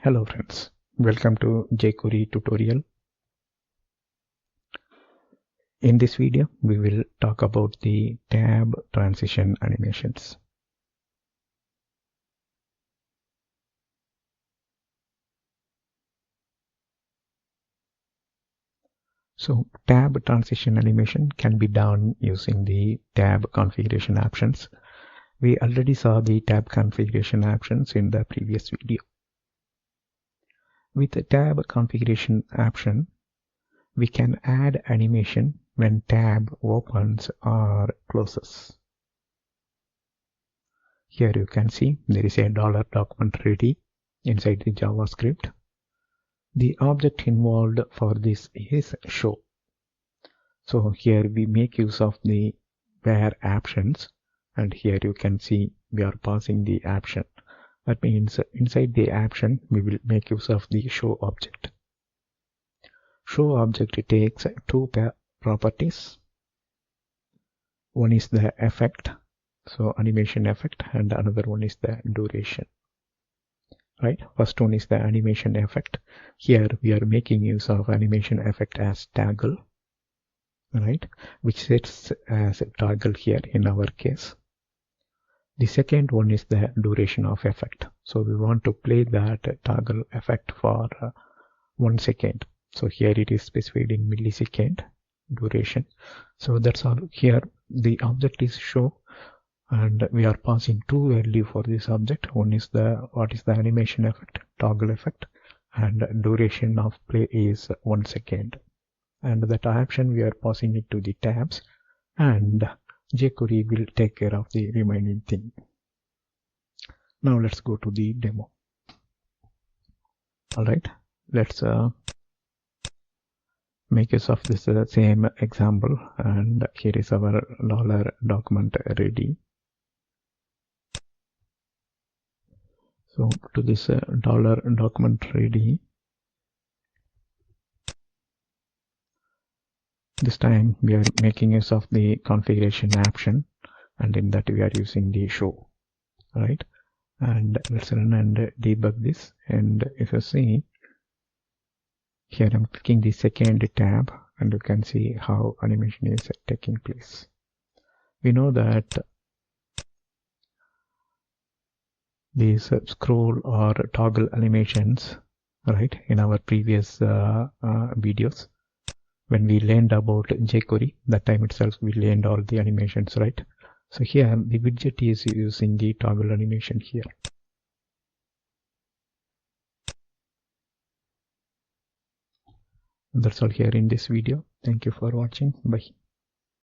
Hello friends, welcome to JQuery tutorial. In this video, we will talk about the tab transition animations. So tab transition animation can be done using the tab configuration options. We already saw the tab configuration options in the previous video. With the tab configuration option, we can add animation when tab opens or closes. Here you can see there is a $document ready inside the JavaScript. The object involved for this is show. So here we make use of the where options, and here you can see we are passing the option. That means inside the option we will make use of the show object. Show object takes two properties. One is the effect, so animation effect, and another one is the duration. Right, first one is the animation effect. Here we are making use of animation effect as toggle, right, which sets as a toggle here in our case. The second one is the duration of effect. So we want to play that toggle effect for 1 second. So here it is specified in millisecond duration. So that's all. Here the object is show, and we are passing two values for this object. One is what is the animation effect, toggle effect, and duration of play is 1 second. And that option we are passing it to the tabs, and JQuery will take care of the remaining thing. Now let's go to the demo. Alright, let's make use of this same example, and here is our $document ready. So to this $document ready, this time we are making use of the configuration option, and in that we are using the show. Right, and let's run and debug this. And if you see here, I'm clicking the second tab, and you can see how animation is taking place. We know that these scroll or toggle animations, right, in our previous videos, when we learned about jQuery, that time itself we learned all the animations, right? So here the widget is using the toggle animation here. That's all here in this video. Thank you for watching. Bye.